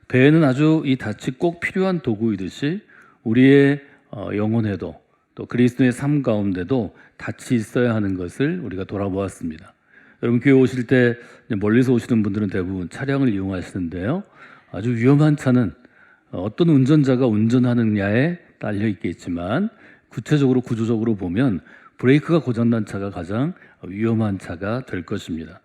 배에는 아주 이 닻이 꼭 필요한 도구이듯이 우리의 영혼에도 또 그리스도의 삶 가운데도 닻이 있어야 하는 것을 우리가 돌아보았습니다. 여러분 교회 오실 때 멀리서 오시는 분들은 대부분 차량을 이용하시는데요. 아주 위험한 차는 어떤 운전자가 운전하느냐에 딸려 있겠지만 구체적으로 구조적으로 보면 브레이크가 고장난 차가 가장 위험한 차가 될 것입니다.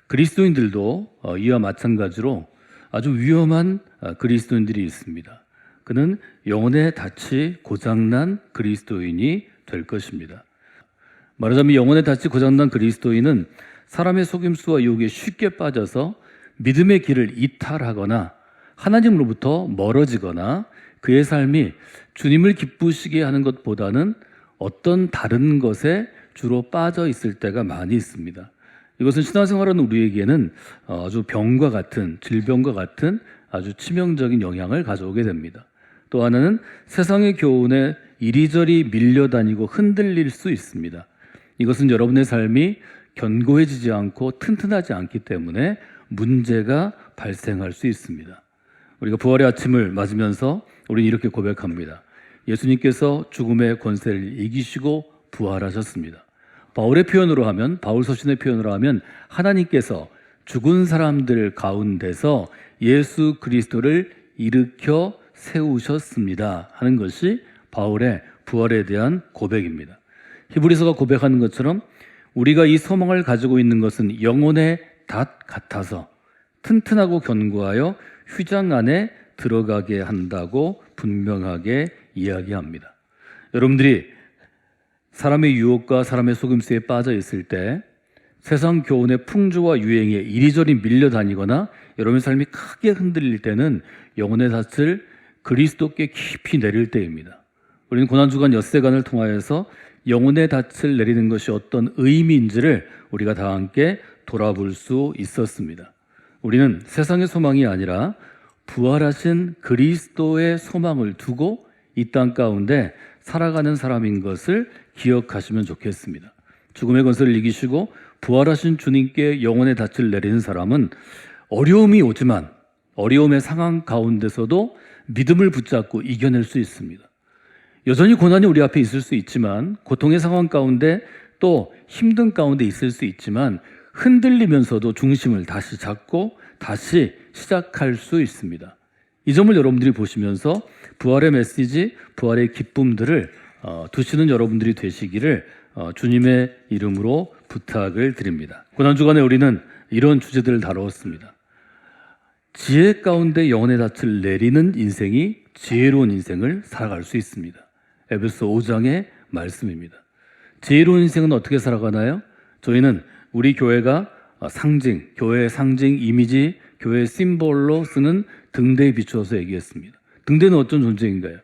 그리스도인들도 이와 마찬가지로 아주 위험한 그리스도인들이 있습니다. 그는 영혼의 닻이 고장난 그리스도인이 될 것입니다. 말하자면 영혼의 닻이 고장난 그리스도인은 사람의 속임수와 유혹에 쉽게 빠져서 믿음의 길을 이탈하거나 하나님으로부터 멀어지거나 그의 삶이 주님을 기쁘시게 하는 것보다는 어떤 다른 것에 주로 빠져 있을 때가 많이 있습니다. 이것은 신앙생활하는 우리에게는 아주 병과 같은, 질병과 같은 아주 치명적인 영향을 가져오게 됩니다. 또 하나는 세상의 교훈에 이리저리 밀려다니고 흔들릴 수 있습니다. 이것은 여러분의 삶이 견고해지지 않고 튼튼하지 않기 때문에 문제가 발생할 수 있습니다. 우리가 부활의 아침을 맞으면서 우리는 이렇게 고백합니다. 예수님께서 죽음의 권세를 이기시고 부활하셨습니다. 바울의 표현으로 하면, 바울 서신의 표현으로 하면 하나님께서 죽은 사람들 가운데서 예수 그리스도를 일으켜 세우셨습니다 하는 것이 바울의 부활에 대한 고백입니다. 히브리서가 고백하는 것처럼 우리가 이 소망을 가지고 있는 것은 영혼의 닷 같아서 튼튼하고 견고하여 휘장 안에 들어가게 한다고 분명하게 이야기합니다. 여러분들이 사람의 유혹과 사람의 속임수에 빠져 있을 때 세상 교훈의 풍조와 유행에 이리저리 밀려다니거나 여러분의 삶이 크게 흔들릴 때는 영혼의 닻을 그리스도께 깊이 내릴 때입니다. 우리는 고난주간 엿새간을 통하여서 영혼의 닻을 내리는 것이 어떤 의미인지를 우리가 다 함께 돌아볼 수 있었습니다. 우리는 세상의 소망이 아니라 부활하신 그리스도의 소망을 두고 이 땅 가운데 살아가는 사람인 것을 기억하시면 좋겠습니다. 죽음의 권세를 이기시고 부활하신 주님께 영혼의 닻을 내리는 사람은 어려움이 오지만 어려움의 상황 가운데서도 믿음을 붙잡고 이겨낼 수 있습니다. 여전히 고난이 우리 앞에 있을 수 있지만 고통의 상황 가운데 또 힘든 가운데 있을 수 있지만 흔들리면서도 중심을 다시 잡고 다시 시작할 수 있습니다. 이 점을 여러분들이 보시면서 부활의 메시지, 부활의 기쁨들을 두시는 여러분들이 되시기를 주님의 이름으로 부탁을 드립니다. 고난주간에 우리는 이런 주제들을 다루었습니다. 지혜 가운데 영혼의 닻을 내리는 인생이 지혜로운 인생을 살아갈 수 있습니다. 에베소 5장의 말씀입니다. 지혜로운 인생은 어떻게 살아가나요? 저희는 우리 교회가 상징, 교회의 상징, 이미지, 교회의 심볼로 쓰는 등대에 비추어서 얘기했습니다. 등대는 어떤 존재인가요?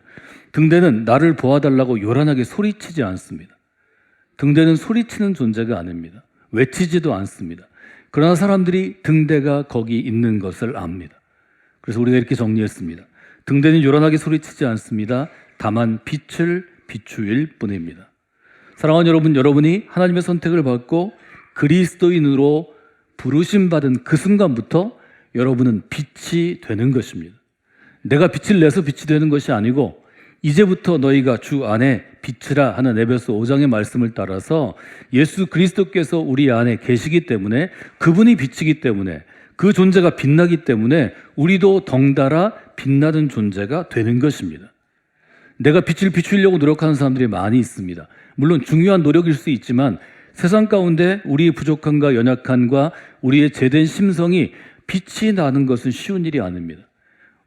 등대는 나를 보아달라고 요란하게 소리치지 않습니다. 등대는 소리치는 존재가 아닙니다. 외치지도 않습니다. 그러나 사람들이 등대가 거기 있는 것을 압니다. 그래서 우리가 이렇게 정리했습니다. 등대는 요란하게 소리치지 않습니다. 다만 빛을 비추일 뿐입니다. 사랑하는 여러분, 여러분이 하나님의 선택을 받고 그리스도인으로 부르심받은 그 순간부터 여러분은 빛이 되는 것입니다. 내가 빛을 내서 빛이 되는 것이 아니고 이제부터 너희가 주 안에 빛이라 하는 에베소 5장의 말씀을 따라서 예수 그리스도께서 우리 안에 계시기 때문에 그분이 빛이기 때문에 그 존재가 빛나기 때문에 우리도 덩달아 빛나는 존재가 되는 것입니다. 내가 빛을 비추려고 노력하는 사람들이 많이 있습니다. 물론 중요한 노력일 수 있지만 세상 가운데 우리의 부족함과 연약함과 우리의 죄된 심성이 빛이 나는 것은 쉬운 일이 아닙니다.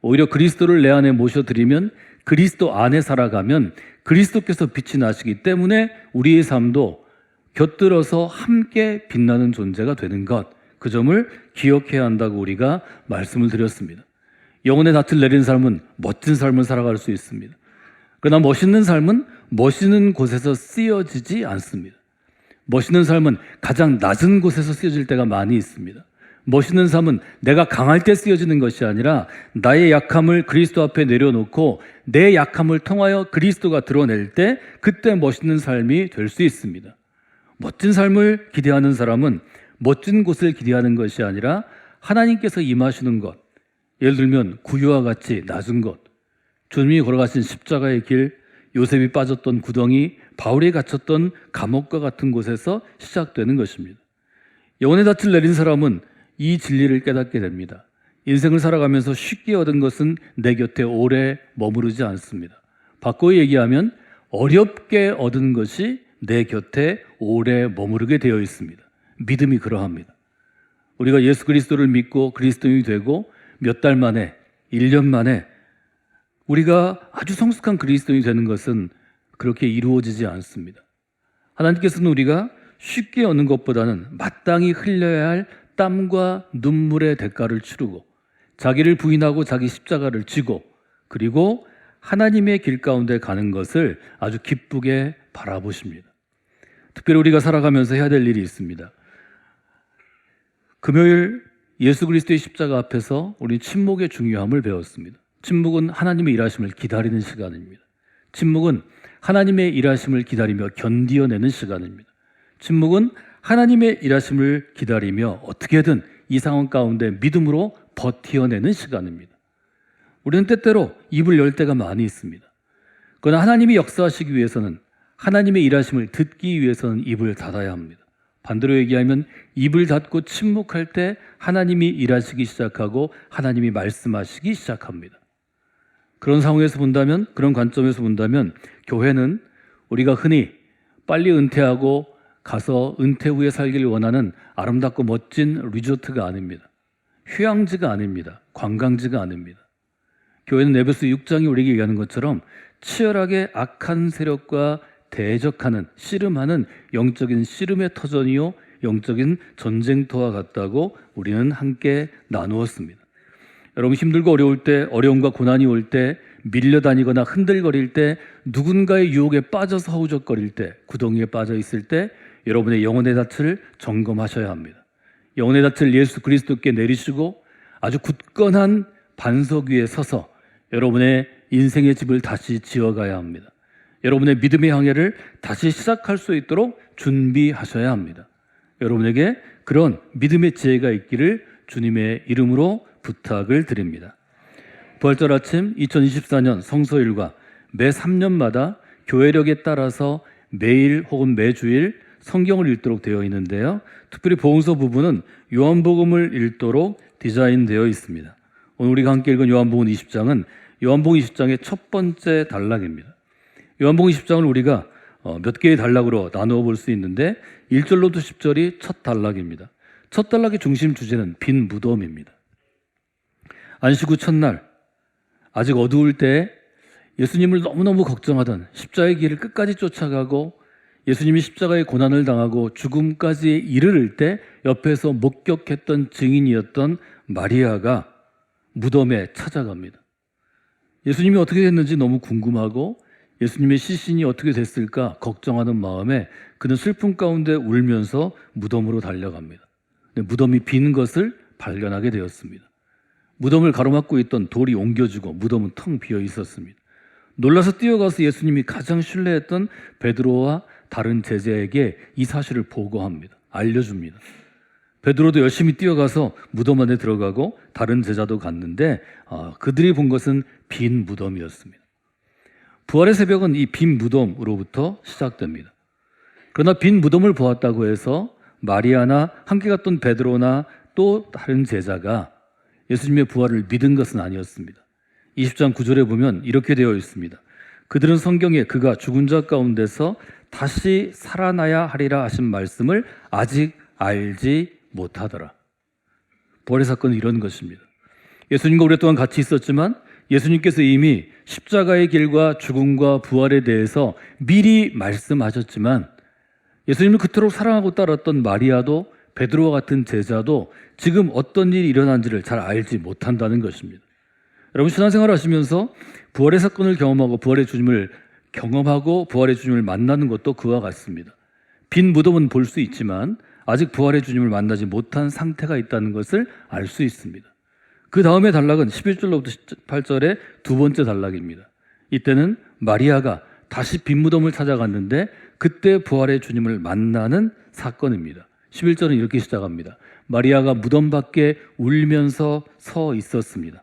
오히려 그리스도를 내 안에 모셔드리면 그리스도 안에 살아가면 그리스도께서 빛이 나시기 때문에 우리의 삶도 곁들어서 함께 빛나는 존재가 되는 것, 그 점을 기억해야 한다고 우리가 말씀을 드렸습니다. 영혼의 닻을 내린 삶은 멋진 삶을 살아갈 수 있습니다. 그러나 멋있는 삶은 멋있는 곳에서 쓰여지지 않습니다. 멋있는 삶은 가장 낮은 곳에서 쓰여질 때가 많이 있습니다. 멋있는 삶은 내가 강할 때 쓰여지는 것이 아니라 나의 약함을 그리스도 앞에 내려놓고 내 약함을 통하여 그리스도가 드러낼 때 그때 멋있는 삶이 될 수 있습니다. 멋진 삶을 기대하는 사람은 멋진 곳을 기대하는 것이 아니라 하나님께서 임하시는 것, 예를 들면 구유와 같이 낮은 것, 주님이 걸어가신 십자가의 길, 요셉이 빠졌던 구덩이, 바울이 갇혔던 감옥과 같은 곳에서 시작되는 것입니다. 영혼의 닻을 내린 사람은 이 진리를 깨닫게 됩니다. 인생을 살아가면서 쉽게 얻은 것은 내 곁에 오래 머무르지 않습니다. 바꿔 얘기하면 어렵게 얻은 것이 내 곁에 오래 머무르게 되어 있습니다. 믿음이 그러합니다. 우리가 예수 그리스도를 믿고 그리스도인이 되고 몇 달 만에, 1년 만에 우리가 아주 성숙한 그리스도인이 되는 것은 그렇게 이루어지지 않습니다. 하나님께서는 우리가 쉽게 얻는 것보다는 마땅히 흘려야 할 땀과 눈물의 대가를 치르고 자기를 부인하고 자기 십자가를 지고 그리고 하나님의 길 가운데 가는 것을 아주 기쁘게 바라보십니다. 특별히 우리가 살아가면서 해야 될 일이 있습니다. 금요일 예수 그리스도의 십자가 앞에서 우리 침묵의 중요함을 배웠습니다. 침묵은 하나님의 일하심을 기다리는 시간입니다. 침묵은 하나님의 일하심을 기다리며 견디어내는 시간입니다. 침묵은 하나님의 일하심을 기다리며 어떻게든 이 상황 가운데 믿음으로 버티어내는 시간입니다. 우리는 때때로 입을 열 때가 많이 있습니다. 그러나 하나님이 역사하시기 위해서는, 하나님의 일하심을 듣기 위해서는 입을 닫아야 합니다. 반대로 얘기하면 입을 닫고 침묵할 때 하나님이 일하시기 시작하고 하나님이 말씀하시기 시작합니다. 그런 상황에서 본다면, 그런 관점에서 본다면 교회는 우리가 흔히 빨리 은퇴하고 가서 은퇴 후에 살기를 원하는 아름답고 멋진 리조트가 아닙니다. 휴양지가 아닙니다. 관광지가 아닙니다. 교회는 에베소 6장이 우리에게 얘기하는 것처럼 치열하게 악한 세력과 대적하는, 씨름하는 영적인 씨름의 터전이요 영적인 전쟁터와 같다고 우리는 함께 나누었습니다. 여러분, 힘들고 어려울 때, 어려움과 고난이 올 때, 밀려다니거나 흔들거릴 때, 누군가의 유혹에 빠져서 허우적거릴 때, 구덩이에 빠져 있을 때 여러분의 영혼의 닻을 점검하셔야 합니다. 영혼의 닻을 예수 그리스도께 내리시고 아주 굳건한 반석 위에 서서 여러분의 인생의 집을 다시 지어가야 합니다. 여러분의 믿음의 항해를 다시 시작할 수 있도록 준비하셔야 합니다. 여러분에게 그런 믿음의 지혜가 있기를 주님의 이름으로 부탁을 드립니다. 부활절 아침 2024년 성서일과 매 3년마다 교회력에 따라서 매일 혹은 매주일 성경을 읽도록 되어 있는데요. 특별히 복음서 부분은 요한복음을 읽도록 디자인되어 있습니다. 오늘 우리가 함께 읽은 요한복음 20장은 요한복음 20장의 첫 번째 단락입니다. 요한복음 20장을 우리가 몇 개의 단락으로 나누어 볼 수 있는데 1절로부터 10절이 첫 단락입니다. 첫 단락의 중심 주제는 빈 무덤입니다. 안식 후 첫날, 아직 어두울 때 예수님을 너무너무 걱정하던, 십자가의 길을 끝까지 쫓아가고 예수님이 십자가의 고난을 당하고 죽음까지 이르를 때 옆에서 목격했던 증인이었던 마리아가 무덤에 찾아갑니다. 예수님이 어떻게 됐는지 너무 궁금하고 예수님의 시신이 어떻게 됐을까 걱정하는 마음에 그는 슬픔 가운데 울면서 무덤으로 달려갑니다. 무덤이 빈 것을 발견하게 되었습니다. 무덤을 가로막고 있던 돌이 옮겨지고 무덤은 텅 비어 있었습니다. 놀라서 뛰어가서 예수님이 가장 신뢰했던 베드로와 다른 제자에게 이 사실을 보고합니다. 알려줍니다. 베드로도 열심히 뛰어가서 무덤 안에 들어가고 다른 제자도 갔는데 그들이 본 것은 빈 무덤이었습니다. 부활의 새벽은 이 빈 무덤으로부터 시작됩니다. 그러나 빈 무덤을 보았다고 해서 마리아나 함께 갔던 베드로나 또 다른 제자가 예수님의 부활을 믿은 것은 아니었습니다. 20장 9절에 보면 이렇게 되어 있습니다. 그들은 성경에 그가 죽은 자 가운데서 다시 살아나야 하리라 하신 말씀을 아직 알지 못하더라. 부활의 사건은 이런 것입니다. 예수님과 오랫동안 같이 있었지만 예수님께서 이미 십자가의 길과 죽음과 부활에 대해서 미리 말씀하셨지만 예수님을 그토록 사랑하고 따랐던 마리아도 베드로와 같은 제자도 지금 어떤 일이 일어난지를 잘 알지 못한다는 것입니다. 여러분, 신앙생활 하시면서 부활의 사건을 경험하고 부활의 주님을 경험하고 부활의 주님을 만나는 것도 그와 같습니다. 빈 무덤은 볼 수 있지만 아직 부활의 주님을 만나지 못한 상태가 있다는 것을 알 수 있습니다. 그 다음의 단락은 11절로부터 18절의 두 번째 단락입니다. 이때는 마리아가 다시 빈 무덤을 찾아갔는데 그때 부활의 주님을 만나는 사건입니다. 11절은 이렇게 시작합니다. 마리아가 무덤 밖에 울면서 서 있었습니다.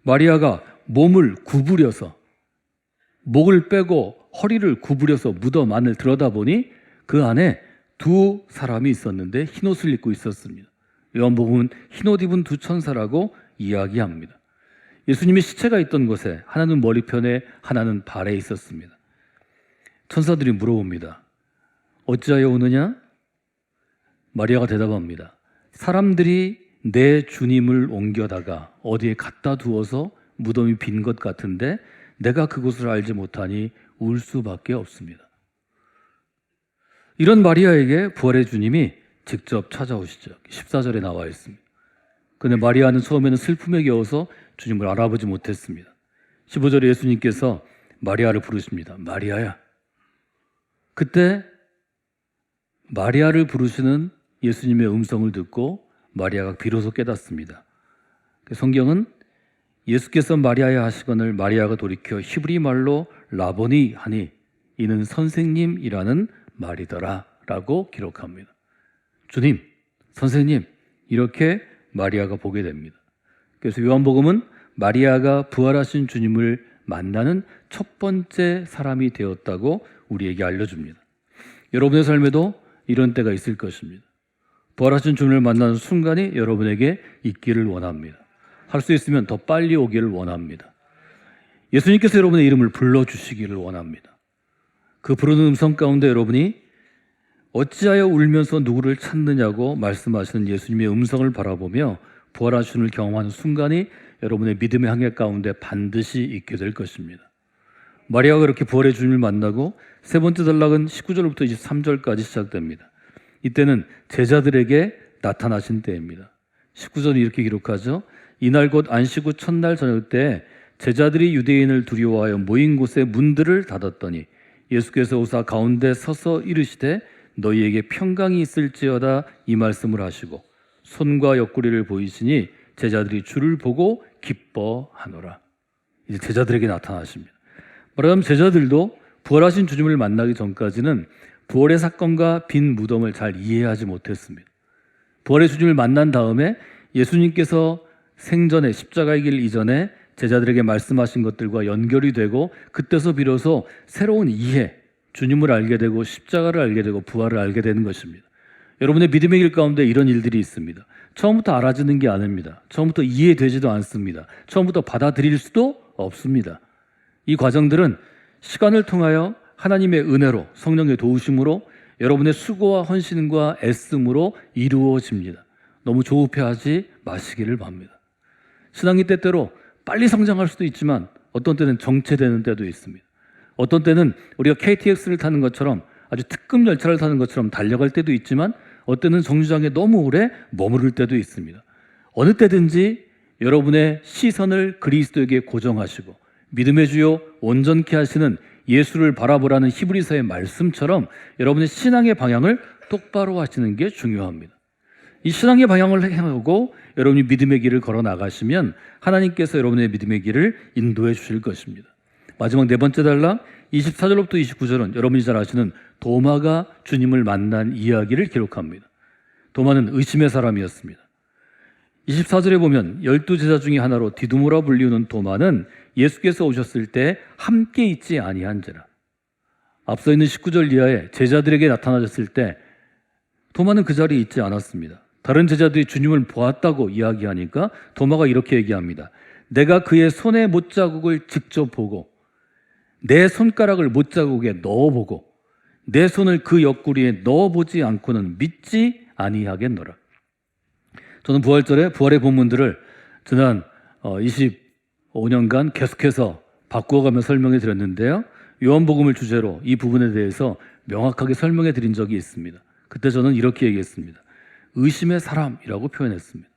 마리아가 몸을 구부려서 목을 빼고 허리를 구부려서 무덤 안을 들여다보니 그 안에 두 사람이 있었는데 흰옷을 입고 있었습니다. 요한복음은 흰옷 입은 두 천사라고 이야기합니다. 예수님의 시체가 있던 곳에 하나는 머리편에 하나는 발에 있었습니다. 천사들이 물어봅니다. 어찌하여 오느냐? 마리아가 대답합니다. 사람들이 내 주님을 옮겨다가 어디에 갖다 두어서 무덤이 빈 것 같은데 내가 그곳을 알지 못하니 울 수밖에 없습니다. 이런 마리아에게 부활의 주님이 직접 찾아오시죠. 14절에 나와 있습니다. 그런데 마리아는 처음에는 슬픔에 겨워서 주님을 알아보지 못했습니다. 15절에 예수님께서 마리아를 부르십니다. 마리아야. 그때 마리아를 부르시는 예수님의 음성을 듣고 마리아가 비로소 깨닫습니다. 성경은 예수께서 마리아야 하시거늘 마리아가 돌이켜 히브리 말로 라보니 하니 이는 선생님이라는 말이더라 라고 기록합니다. 주님, 선생님, 이렇게 마리아가 보게 됩니다. 그래서 요한복음은 마리아가 부활하신 주님을 만나는 첫 번째 사람이 되었다고 우리에게 알려줍니다. 여러분의 삶에도 이런 때가 있을 것입니다. 부활하신 주님을 만나는 순간이 여러분에게 있기를 원합니다. 할 수 있으면 더 빨리 오기를 원합니다. 예수님께서 여러분의 이름을 불러주시기를 원합니다. 그 부르는 음성 가운데 여러분이 어찌하여 울면서 누구를 찾느냐고 말씀하시는 예수님의 음성을 바라보며 부활하신 주님을 경험하는 순간이 여러분의 믿음의 항해 가운데 반드시 있게 될 것입니다. 마리아가 그렇게 부활의 주님을 만나고 세 번째 단락은 19절부터 23절까지 시작됩니다. 이때는 제자들에게 나타나신 때입니다. 19절은 이렇게 기록하죠. 이날 곧 안식 후 첫날 저녁 때 제자들이 유대인을 두려워하여 모인 곳에 문들을 닫았더니 예수께서 오사 가운데 서서 이르시되 너희에게 평강이 있을지어다 이 말씀을 하시고 손과 옆구리를 보이시니 제자들이 주를 보고 기뻐하노라. 이제 제자들에게 나타나십니다. 말하자면 제자들도 부활하신 주님을 만나기 전까지는 부활의 사건과 빈 무덤을 잘 이해하지 못했습니다. 부활의 주님을 만난 다음에 예수님께서 생전에 십자가의 길 이전에 제자들에게 말씀하신 것들과 연결이 되고 그때서 비로소 새로운 이해, 주님을 알게 되고 십자가를 알게 되고 부활을 알게 되는 것입니다. 여러분의 믿음의 길 가운데 이런 일들이 있습니다. 처음부터 알아지는 게 아닙니다. 처음부터 이해되지도 않습니다. 처음부터 받아들일 수도 없습니다. 이 과정들은 시간을 통하여 하나님의 은혜로 성령의 도우심으로 여러분의 수고와 헌신과 애씀으로 이루어집니다. 너무 조급해하지 마시기를 바랍니다. 신앙이 때때로 빨리 성장할 수도 있지만 어떤 때는 정체되는 때도 있습니다. 어떤 때는 우리가 KTX를 타는 것처럼 아주 특급 열차를 타는 것처럼 달려갈 때도 있지만 어떤 때는 정류장에 너무 오래 머무를 때도 있습니다. 어느 때든지 여러분의 시선을 그리스도에게 고정하시고 믿음의 주요 온전케 하시는 예수를 바라보라는 히브리서의 말씀처럼 여러분의 신앙의 방향을 똑바로 하시는 게 중요합니다. 이 신앙의 방향을 향하고 여러분이 믿음의 길을 걸어 나가시면 하나님께서 여러분의 믿음의 길을 인도해 주실 것입니다. 마지막 네 번째 단락 24절부터 29절은 여러분이 잘 아시는 도마가 주님을 만난 이야기를 기록합니다. 도마는 의심의 사람이었습니다. 24절에 보면 12제자 중에 하나로 디두모라 불리우는 도마는 예수께서 오셨을 때 함께 있지 아니한지라. 앞서 있는 19절 이하에 제자들에게 나타나셨을 때 도마는 그 자리에 있지 않았습니다. 다른 제자들이 주님을 보았다고 이야기하니까 도마가 이렇게 얘기합니다. 내가 그의 손의 못자국을 직접 보고 내 손가락을 못자국에 넣어보고 내 손을 그 옆구리에 넣어보지 않고는 믿지 아니하겠노라. 저는 부활절에 부활의 본문들을 지난 25년간 계속해서 바꾸어가며 설명해 드렸는데요. 요한복음을 주제로 이 부분에 대해서 명확하게 설명해 드린 적이 있습니다. 그때 저는 이렇게 얘기했습니다. 의심의 사람이라고 표현했습니다.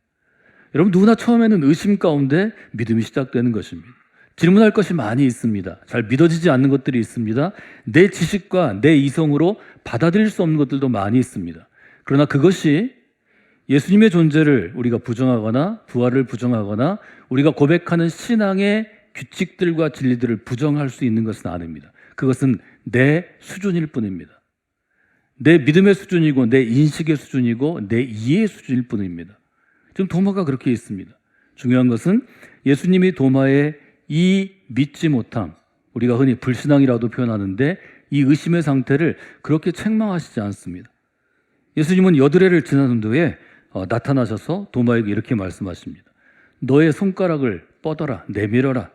여러분 누구나 처음에는 의심 가운데 믿음이 시작되는 것입니다. 질문할 것이 많이 있습니다. 잘 믿어지지 않는 것들이 있습니다. 내 지식과 내 이성으로 받아들일 수 없는 것들도 많이 있습니다. 그러나 그것이 예수님의 존재를 우리가 부정하거나 부활을 부정하거나 우리가 고백하는 신앙의 규칙들과 진리들을 부정할 수 있는 것은 아닙니다. 그것은 내 수준일 뿐입니다. 내 믿음의 수준이고 내 인식의 수준이고 내 이해의 수준일 뿐입니다. 지금 도마가 그렇게 있습니다. 중요한 것은 예수님이 도마의 이 믿지 못함, 우리가 흔히 불신앙이라도 표현하는데 이 의심의 상태를 그렇게 책망하시지 않습니다. 예수님은 여드레를 지나는 후에 나타나셔서 도마에게 이렇게 말씀하십니다. 너의 손가락을 뻗어라, 내밀어라.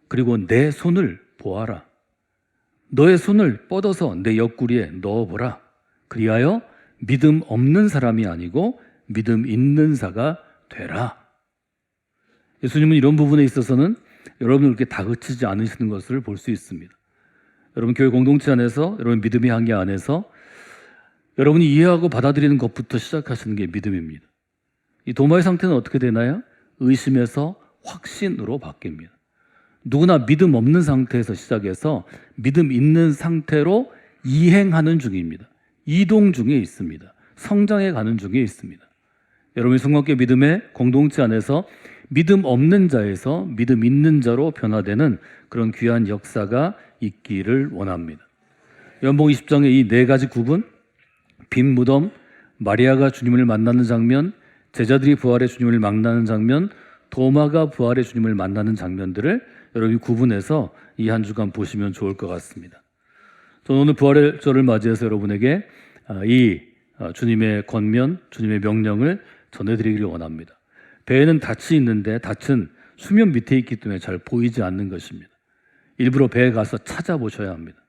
그리고 내 손을 보아라. 너의 손을 뻗어서 내 옆구리에 넣어보라. 그리하여 믿음 없는 사람이 아니고 믿음 있는 자가 되라. 예수님은 이런 부분에 있어서는 여러분을 그렇게 다그치지 않으시는 것을 볼 수 있습니다. 여러분 교회 공동체 안에서, 여러분 믿음의 한계 안에서 여러분이 이해하고 받아들이는 것부터 시작하시는 게 믿음입니다. 이 도마의 상태는 어떻게 되나요? 의심에서 확신으로 바뀝니다. 누구나 믿음 없는 상태에서 시작해서 믿음 있는 상태로 이행하는 중입니다. 이동 중에 있습니다. 성장해 가는 중에 있습니다. 여러분이 성령께 믿음의 공동체 안에서 믿음 없는 자에서 믿음 있는 자로 변화되는 그런 귀한 역사가 있기를 원합니다. 연봉 20장의 이 네 가지 구분, 빈 무덤, 마리아가 주님을 만나는 장면, 제자들이 부활의 주님을 만나는 장면, 도마가 부활의 주님을 만나는 장면들을 여러분이 구분해서 이 한 주간 보시면 좋을 것 같습니다. 저는 오늘 부활의 절을 맞이해서 여러분에게 이 주님의 권면, 주님의 명령을 전해드리기를 원합니다. 배에는 닻이 있는데 닻은 수면 밑에 있기 때문에 잘 보이지 않는 것입니다. 일부러 배에 가서 찾아보셔야 합니다.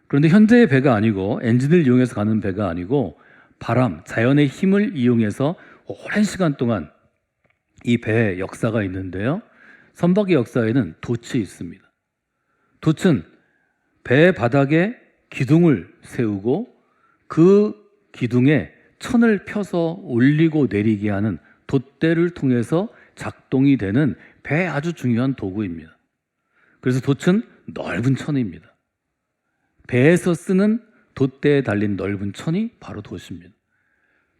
그런데 현대의 배가 아니고 엔진을 이용해서 가는 배가 아니고 바람, 자연의 힘을 이용해서 오랜 시간 동안 이 배의 역사가 있는데요. 선박의 역사에는 돛이 있습니다. 돛은 배 바닥에 기둥을 세우고 그 기둥에 천을 펴서 올리고 내리게 하는 돛대를 통해서 작동이 되는 배의 아주 중요한 도구입니다. 그래서 돛은 넓은 천입니다. 배에서 쓰는 돛대에 달린 넓은 천이 바로 돛입니다.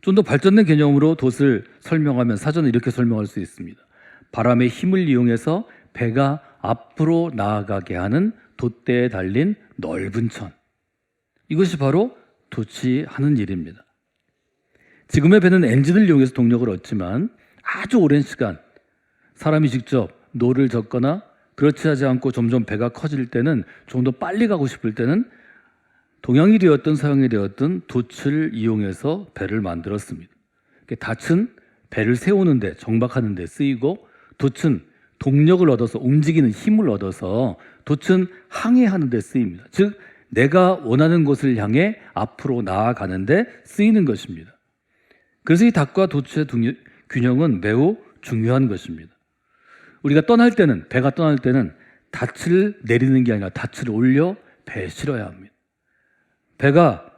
좀 더 발전된 개념으로 돛을 설명하면 사전에 이렇게 설명할 수 있습니다. 바람의 힘을 이용해서 배가 앞으로 나아가게 하는 돛대에 달린 넓은 천. 이것이 바로 돛이 하는 일입니다. 지금의 배는 엔진을 이용해서 동력을 얻지만 아주 오랜 시간 사람이 직접 노를 젓거나 그렇지 하지 않고 점점 배가 커질 때는 좀 더 빨리 가고 싶을 때는 동양이 되었든 서양이 되었든 돛을 이용해서 배를 만들었습니다. 닻은 배를 세우는 데, 정박하는 데 쓰이고 돛은 동력을 얻어서 움직이는 힘을 얻어서 돛은 항해하는 데 쓰입니다. 즉 내가 원하는 곳을 향해 앞으로 나아가는 데 쓰이는 것입니다. 그래서 이 닻과 돛의 균형은 매우 중요한 것입니다. 우리가 떠날 때는, 배가 떠날 때는 닻을 내리는 게 아니라 닻을 올려 배에 실어야 합니다. 배가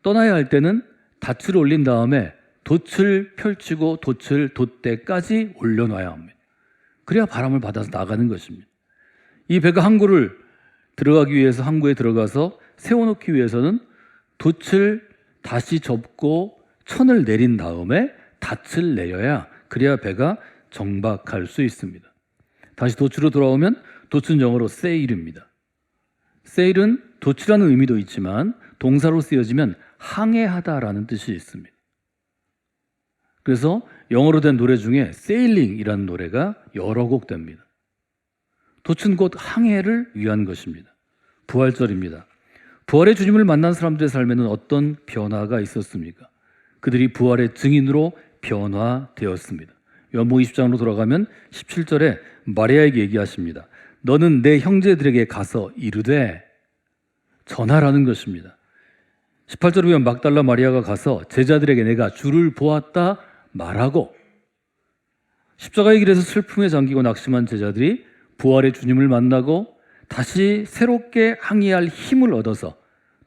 떠나야 할 때는 닻을 올린 다음에 돛을 펼치고 돛을 돛대까지 올려놔야 합니다. 그래야 바람을 받아서 나가는 것입니다. 이 배가 항구를 들어가기 위해서 항구에 들어가서 세워놓기 위해서는 돛을 다시 접고 천을 내린 다음에 닻을 내려야 그래야 배가 정박할 수 있습니다. 다시 돛으로 돌아오면 돛은 영어로 sail입니다. sail은 돛이라는 의미도 있지만 동사로 쓰여지면 항해하다라는 뜻이 있습니다. 그래서 영어로 된 노래 중에 sailing이라는 노래가 여러 곡 됩니다. 돛은 곧 항해를 위한 것입니다. 부활절입니다. 부활의 주님을 만난 사람들의 삶에는 어떤 변화가 있었습니까? 그들이 부활의 증인으로 변화되었습니다. 요한복음 20장으로 돌아가면 17절에 마리아에게 얘기하십니다. 너는 내 형제들에게 가서 이르되 전하라는 것입니다. 18절에 보면 막달라 마리아가 가서 제자들에게 내가 주를 보았다 말하고 십자가의 길에서 슬픔에 잠기고 낙심한 제자들이 부활의 주님을 만나고 다시 새롭게 항해할 힘을 얻어서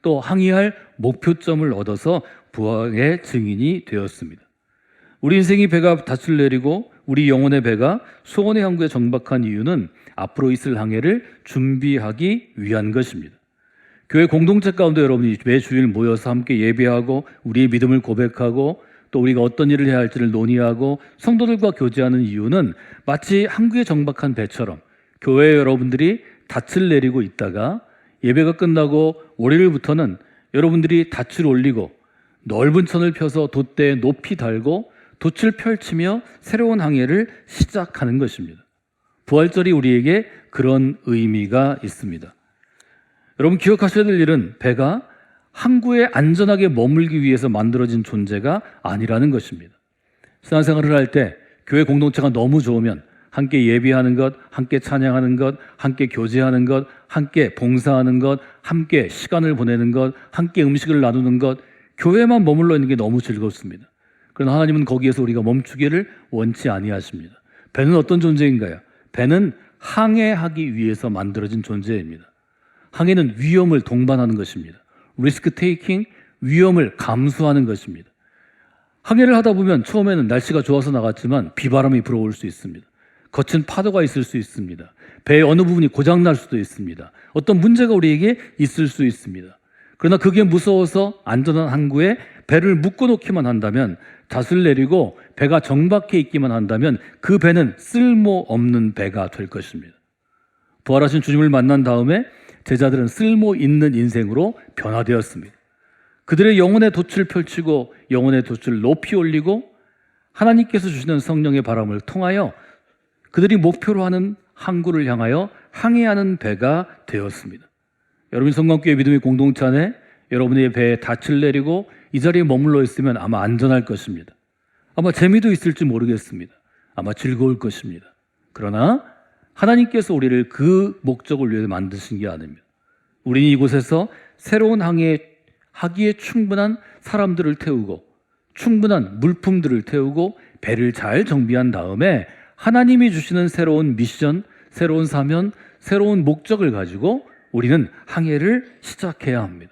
또 항해할 목표점을 얻어서 부활의 증인이 되었습니다. 우리 인생이 배가 닻을 내리고 우리 영혼의 배가 소원의 항구에 정박한 이유는 앞으로 있을 항해를 준비하기 위한 것입니다. 교회 공동체 가운데 여러분이 매 주일 모여서 함께 예배하고 우리의 믿음을 고백하고 또 우리가 어떤 일을 해야 할지를 논의하고 성도들과 교제하는 이유는 마치 항구에 정박한 배처럼 교회 여러분들이 닻을 내리고 있다가 예배가 끝나고 월요일부터는 여러분들이 닻을 올리고 넓은 천을 펴서 돛대에 높이 달고 돛을 펼치며 새로운 항해를 시작하는 것입니다. 부활절이 우리에게 그런 의미가 있습니다. 여러분 기억하셔야 될 일은 배가 항구에 안전하게 머물기 위해서 만들어진 존재가 아니라는 것입니다. 신앙생활을 할 때 교회 공동체가 너무 좋으면 함께 예배하는 것, 함께 찬양하는 것, 함께 교제하는 것, 함께 봉사하는 것, 함께 시간을 보내는 것, 함께 음식을 나누는 것, 교회만 머물러 있는 게 너무 즐겁습니다. 그러나 하나님은 거기에서 우리가 멈추기를 원치 아니하십니다. 배는 어떤 존재인가요? 배는 항해하기 위해서 만들어진 존재입니다. 항해는 위험을 동반하는 것입니다. 리스크 테이킹, 위험을 감수하는 것입니다. 항해를 하다 보면 처음에는 날씨가 좋아서 나갔지만 비바람이 불어올 수 있습니다. 거친 파도가 있을 수 있습니다. 배의 어느 부분이 고장날 수도 있습니다. 어떤 문제가 우리에게 있을 수 있습니다. 그러나 그게 무서워서 안전한 항구에 배를 묶어놓기만 한다면, 닷을 내리고 배가 정박해 있기만 한다면 그 배는 쓸모없는 배가 될 것입니다. 부활하신 주님을 만난 다음에 제자들은 쓸모 있는 인생으로 변화되었습니다. 그들의 영혼의 돛을 펼치고 영혼의 돛을 높이 올리고 하나님께서 주시는 성령의 바람을 통하여 그들이 목표로 하는 항구를 향하여 항해하는 배가 되었습니다. 여러분 성광교회 믿음의 공동체 안에 여러분의 배에 닻을 내리고 이 자리에 머물러 있으면 아마 안전할 것입니다. 아마 재미도 있을지 모르겠습니다. 아마 즐거울 것입니다. 그러나 하나님께서 우리를 그 목적을 위해 만드신 게 아닙니다. 우리는 이곳에서 새로운 항해하기에 충분한 사람들을 태우고 충분한 물품들을 태우고 배를 잘 정비한 다음에 하나님이 주시는 새로운 미션, 새로운 사명, 새로운 목적을 가지고 우리는 항해를 시작해야 합니다.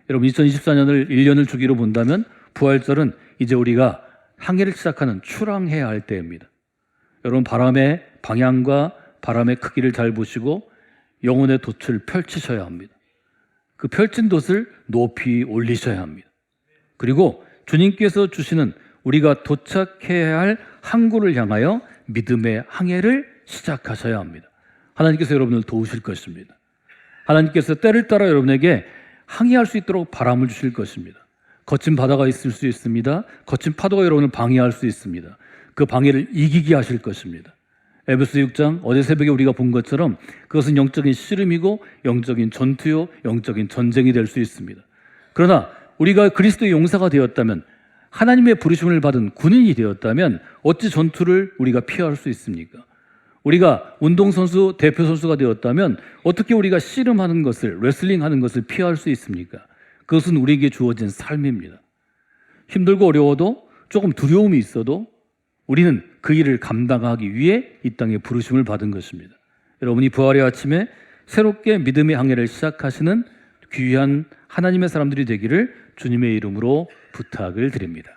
여러분 2024년을 1년을 주기로 본다면 부활절은 이제 우리가 항해를 시작하는 출항해야 할 때입니다. 여러분 바람의 방향과 바람의 크기를 잘 보시고 영혼의 돛을 펼치셔야 합니다. 그 펼친 돛을 높이 올리셔야 합니다. 그리고 주님께서 주시는 우리가 도착해야 할 항구를 향하여 믿음의 항해를 시작하셔야 합니다. 하나님께서 여러분을 도우실 것입니다. 하나님께서 때를 따라 여러분에게 항해할 수 있도록 바람을 주실 것입니다. 거친 바다가 있을 수 있습니다. 거친 파도가 여러분을 방해할 수 있습니다. 그 방해를 이기게 하실 것입니다. 에베소 6장 어제 새벽에 우리가 본 것처럼 그것은 영적인 씨름이고 영적인 전투요 영적인 전쟁이 될 수 있습니다. 그러나 우리가 그리스도의 용사가 되었다면 하나님의 부르심을 받은 군인이 되었다면 어찌 전투를 우리가 피할 수 있습니까? 우리가 운동선수, 대표선수가 되었다면 어떻게 우리가 씨름하는 것을, 레슬링하는 것을 피할 수 있습니까? 그것은 우리에게 주어진 삶입니다. 힘들고 어려워도 조금 두려움이 있어도 우리는 그 일을 감당하기 위해 이 땅에 부르심을 받은 것입니다. 여러분이 부활의 아침에 새롭게 믿음의 항해를 시작하시는 귀한 하나님의 사람들이 되기를 주님의 이름으로 부탁을 드립니다.